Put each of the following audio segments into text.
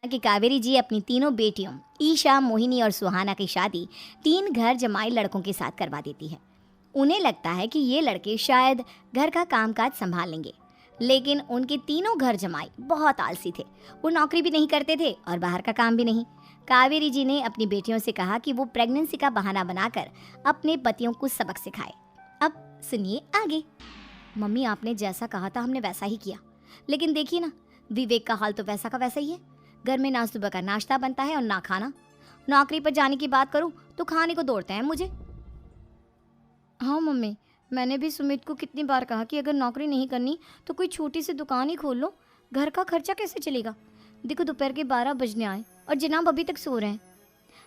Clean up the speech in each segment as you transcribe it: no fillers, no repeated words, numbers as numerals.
कि कावेरी जी अपनी तीनों बेटियों ईशा, मोहिनी और सुहाना की शादी 3 घर जमाई लड़कों के साथ करवा देती है। उन्हें लगता है कि ये लड़के शायद घर का कामकाज संभाल लेंगे, लेकिन उनके तीनों घर जमाई बहुत आलसी थे। वो नौकरी भी नहीं करते थे और बाहर का काम भी नहीं। कावेरी जी ने अपनी बेटियों से कहा कि वो प्रेगनेंसी का बहाना बनाकर अपने पतियों को सबक सिखाए। अब सुनिए आगे। मम्मी, आपने जैसा कहा था हमने वैसा ही किया, लेकिन देखिए ना, विवेक का हाल तो वैसा का वैसा ही है। घर में ना सुबह का नाश्ता बनता है और ना खाना। नौकरी पर जाने की बात करूं तो खाने को दौड़ते हैं मुझे। हाँ मम्मी, मैंने भी सुमित को कितनी बार कहा कि अगर नौकरी नहीं करनी तो कोई छोटी सी दुकान ही खोल लो। घर का खर्चा कैसे चलेगा? देखो, दोपहर के 12 बजने आए और जनाब अभी तक सो रहे हैं।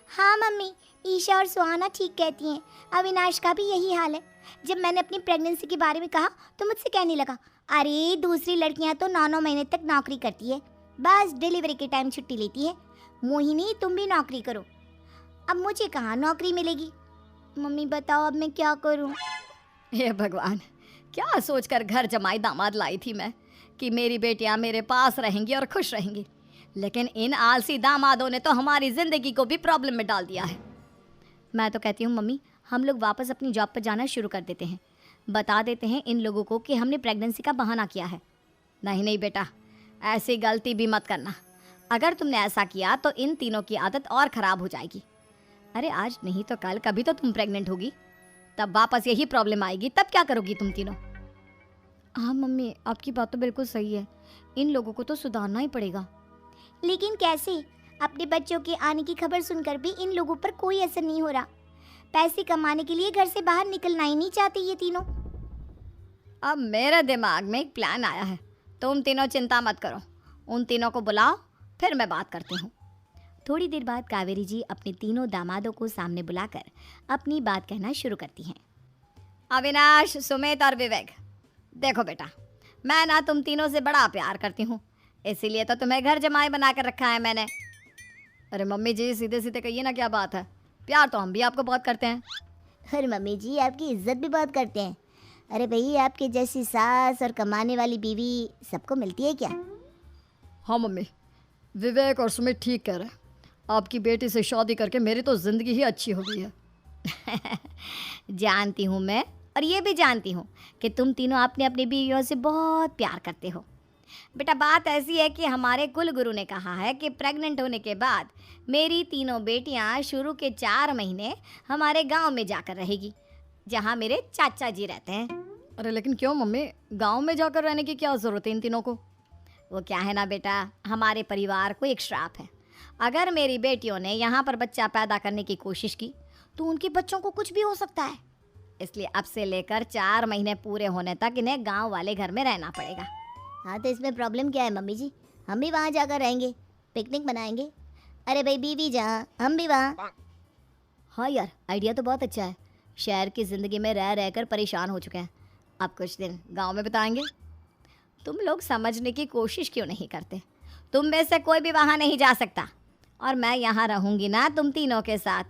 हाँ मम्मी, ईशा और सुहाना ठीक कहती हैं। अविनाश का भी यही हाल है। जब मैंने अपनी प्रेगनेंसी के बारे में कहा तो मुझसे कहने लगा, अरे दूसरी लड़कियां तो 9-9 महीने तक नौकरी करती है, बस डिलीवरी के टाइम छुट्टी लेती है। मोहिनी, तुम भी नौकरी करो। अब मुझे कहाँ नौकरी मिलेगी? मम्मी बताओ, अब मैं क्या करूँ? हे भगवान, क्या सोचकर घर जमाई दामाद लाई थी मैं कि मेरी बेटियां मेरे पास रहेंगी और खुश रहेंगी, लेकिन इन आलसी दामादों ने तो हमारी जिंदगी को भी प्रॉब्लम में डाल दिया है। मैं तो कहती हूँ मम्मी, हम लोग वापस अपनी जॉब पर जाना शुरू कर देते हैं। बता देते हैं इन लोगों को कि हमने प्रेगनेंसी का बहाना किया है। नहीं नहीं बेटा, ऐसी गलती भी मत करना। अगर तुमने ऐसा किया तो इन तीनों की आदत और ख़राब हो जाएगी। अरे आज नहीं तो कल कभी तो तुम प्रेग्नेंट होगी, तब वापस यही प्रॉब्लम आएगी। तब क्या करोगी तुम तीनों? हाँ मम्मी, आपकी बात तो बिल्कुल सही है। इन लोगों को तो सुधारना ही पड़ेगा। लेकिन कैसे? अपने बच्चों के आने की खबर सुनकर भी इन लोगों पर कोई असर नहीं हो रहा। पैसे कमाने के लिए घर से बाहर निकलना ही नहीं चाहते ये तीनों। अब मेरे दिमाग में एक प्लान आया है। तुम तीनों चिंता मत करो, उन तीनों को बुलाओ, फिर मैं बात करती हूँ। थोड़ी देर बाद कावेरी जी अपने तीनों दामादों को सामने बुलाकर अपनी बात कहना शुरू करती हैं। अविनाश, सुमित और विवेक, देखो बेटा, मैं ना तुम तीनों से बड़ा प्यार करती हूँ, इसीलिए तो तुम्हें घर जमाई बना कर रखा है मैंने। अरे मम्मी जी, सीधे सीधे कहिए ना, क्या बात है? प्यार तो हम भी आपको बहुत करते हैं। अरे मम्मी जी, आपकी इज्जत भी बहुत करते हैं। अरे भाई, आपके जैसी सास और कमाने वाली बीवी सबको मिलती है क्या? हाँ मम्मी, विवेक और सुमित ठीक कह रहे हैं। आपकी बेटी से शादी करके मेरी तो ज़िंदगी ही अच्छी हो गई है। जानती हूँ मैं, और ये भी जानती हूँ कि तुम तीनों अपने अपनी बीवियों से बहुत प्यार करते हो। बेटा, बात ऐसी है कि हमारे कुल गुरु ने कहा है कि प्रेग्नेंट होने के बाद मेरी तीनों बेटियां शुरू के 4 महीने हमारे गांव में जाकर रहेगी, जहां मेरे चाचा जी रहते हैं। अरे लेकिन क्यों मम्मी, गांव में जाकर रहने की क्या ज़रूरत है इन तीनों को? वो क्या है ना बेटा, हमारे परिवार को एक श्राप है। अगर मेरी बेटियों ने यहाँ पर बच्चा पैदा करने की कोशिश की तो उनके बच्चों को कुछ भी हो सकता है। इसलिए अब से लेकर 4 महीने पूरे होने तक इन्हें गांव वाले घर में रहना पड़ेगा। हाँ, तो इसमें प्रॉब्लम क्या है मम्मी जी? हम भी वहाँ जाकर रहेंगे, पिकनिक मनाएंगे। अरे भाई, बीवी जहाँ हम भी वहाँ। हाँ यार, आइडिया तो बहुत अच्छा है। शहर की ज़िंदगी में रह रहकर परेशान हो चुके हैं, अब कुछ दिन गांव में बिताएंगे। तुम लोग समझने की कोशिश क्यों नहीं करते? तुम में से कोई भी वहाँ नहीं जा सकता, और मैं यहाँ रहूँगी ना तुम तीनों के साथ।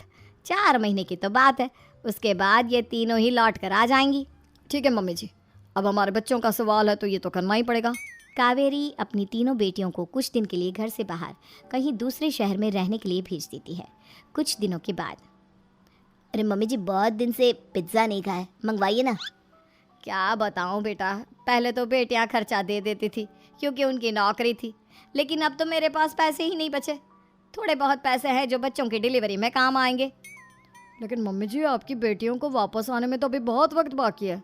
4 महीने की तो बात है, उसके बाद ये तीनों ही लौट कर आ जाएंगी। ठीक है मम्मी जी, अब हमारे बच्चों का सवाल है तो ये तो करना ही पड़ेगा। कावेरी अपनी तीनों बेटियों को कुछ दिन के लिए घर से बाहर कहीं दूसरे शहर में रहने के लिए भेज देती है। कुछ दिनों के बाद, अरे मम्मी जी, बहुत दिन से पिज्ज़ा नहीं खाया, मंगवाइए ना। क्या बताऊं बेटा, पहले तो बेटियां खर्चा दे देती थी क्योंकि उनकी नौकरी थी, लेकिन अब तो मेरे पास पैसे ही नहीं बचे। थोड़े बहुत पैसे हैं जो बच्चों की डिलीवरी में काम आएंगे। लेकिन मम्मी जी, आपकी बेटियों को वापस आने में तो अभी बहुत वक्त बाकी है।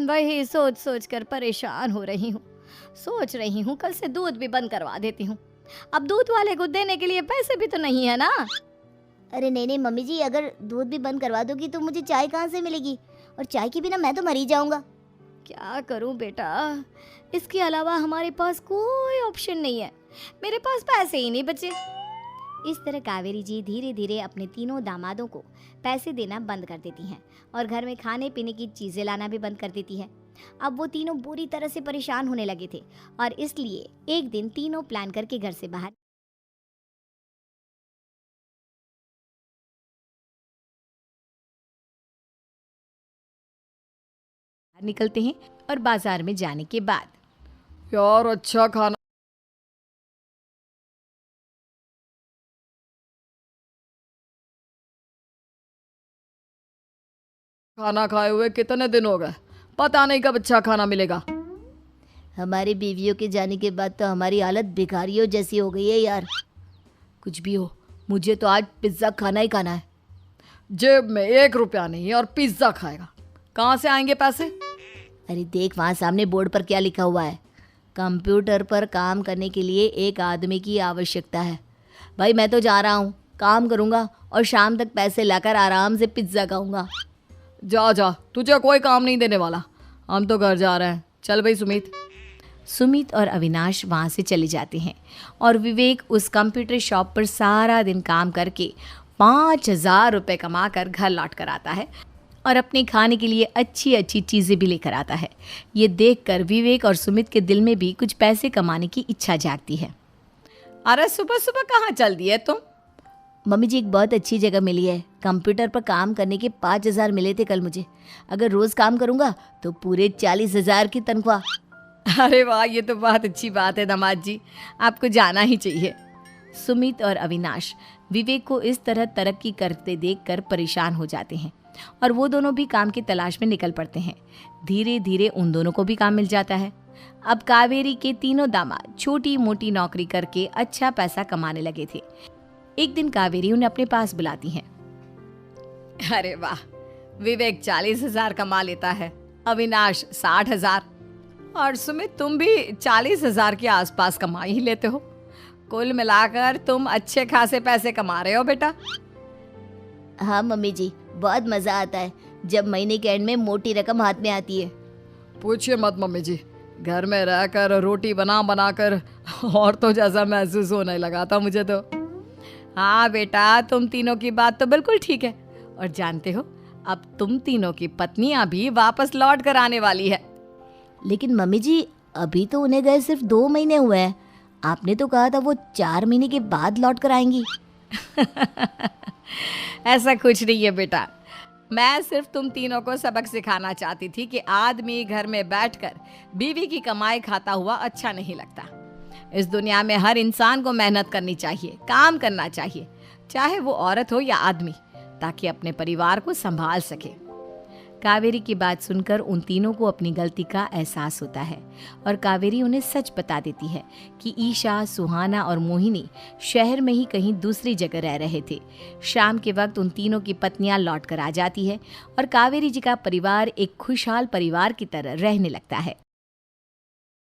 वही सोच सोच कर परेशान हो रही हूँ। सोच रही हूँ कल से दूध भी बंद करवा देती हूँ। अब दूध वाले को देने के लिए पैसे भी तो नहीं है ना। अरे नहीं नहीं मम्मी जी, अगर दूध भी बंद करवा दोगी तो मुझे चाय कहाँ से मिलेगी? और चाय के बिना मैं तो मर ही जाऊँगा। क्या करूं बेटा, इसके अलावा हमारे पास कोई ऑप्शन नहीं है। मेरे पास पैसे ही नहीं बचे। इस तरह कावेरी जी धीरे धीरे अपने तीनों दामादों को पैसे देना बंद कर देती हैं और घर में खाने पीने की चीज़ें लाना भी बंद कर देती है। अब वो तीनों बुरी तरह से परेशान होने लगे थे, और इसलिए एक दिन तीनों प्लान करके घर से बाहर निकलते हैं। और बाजार में जाने के बाद, यार अच्छा खाना खाना खाए हुए कितने दिन हो गए, पता नहीं कब अच्छा खाना मिलेगा। हमारी बीवियों के जाने के बाद तो हमारी हालत भिखारियों जैसी हो गई है यार। कुछ भी हो, मुझे तो आज पिज्ज़ा खाना ही खाना है। जेब में 1 रुपया नहीं है और पिज्ज़ा खाएगा, कहाँ से आएंगे पैसे? अरे देख वहाँ सामने बोर्ड पर क्या लिखा हुआ है, कंप्यूटर पर काम करने के लिए एक आदमी की आवश्यकता है। भाई मैं तो जा रहा हूँ, काम करूँगा और शाम तक पैसे लाकर आराम से पिज्ज़ा खाऊंगा। जा जा, तुझे कोई काम नहीं देने वाला, हम तो घर जा रहे हैं। चल भाई सुमित। सुमित और अविनाश वहाँ से चले जाते हैं और विवेक उस कंप्यूटर शॉप पर सारा दिन काम करके 5,000 रुपये कमा कर घर लौट कर आता है और अपने खाने के लिए अच्छी अच्छी चीज़ें भी लेकर आता है। ये देखकर विवेक और सुमित के दिल में भी कुछ पैसे कमाने की इच्छा जागती है। अरे सुबह सुबह कहाँ चल दिए तुम? मम्मी जी एक बहुत अच्छी जगह मिली है, कंप्यूटर पर काम करने के 5,000 मिले थे कल मुझे। अगर रोज़ काम करूँगा तो पूरे 40,000 की तनख्वाह। अरे वाह, ये तो बहुत अच्छी बात है दामाद जी, आपको जाना ही चाहिए। सुमित और अविनाश विवेक को इस तरह तरक्की करते देखकर परेशान हो जाते हैं और वो दोनों भी काम की तलाश में निकल पड़ते हैं। धीरे धीरे उन दोनों को भी काम मिल जाता है। अब कावेरी के तीनों दामाद छोटी मोटी नौकरी करके अच्छा पैसा कमाने लगे थे। एक दिन कावेरी उन्हें अपने पास बुलाती हैं। अरे वाह, विवेक 40,000 कमा लेता है, अविनाश 60,000 और सुमित तुम भी 40,000 के आसपास कमा ही लेते हो। कुल मिलाकर तुम अच्छे खासे पैसे कमा रहे हो बेटा। हाँ मम्मी जी, बहुत मज़ा आता है जब महीने के एंड में मोटी रकम हाथ में आती है। पूछिए मत मम्मी जी, घर में रहकर रोटी बना बना कर और तो जैसा महसूस होने लगा था मुझे तो। हाँ बेटा, तुम तीनों की बात तो बिल्कुल ठीक है। और जानते हो, अब तुम तीनों की पत्नियां भी वापस लौट कर आने वाली है। लेकिन मम्मी जी अभी तो उन्हें गए सिर्फ 2 महीने हुए हैं, आपने तो कहा था वो 4 महीने के बाद लौट कर आएंगी। ऐसा कुछ नहीं है बेटा, मैं सिर्फ तुम तीनों को सबक सिखाना चाहती थी कि आदमी घर में बैठकर बीवी की कमाई खाता हुआ अच्छा नहीं लगता। इस दुनिया में हर इंसान को मेहनत करनी चाहिए, काम करना चाहिए, चाहे वो औरत हो या आदमी, ताकि अपने परिवार को संभाल सके। कावेरी की बात सुनकर उन तीनों को अपनी गलती का एहसास होता है और कावेरी उन्हें सच बता देती है कि ईशा, सुहाना और मोहिनी शहर में ही कहीं दूसरी जगह रह रहे थे। शाम के वक्त उन तीनों की पत्नियां लौट कर आ जाती है और कावेरी जी का परिवार एक खुशहाल परिवार की तरह रहने लगता है।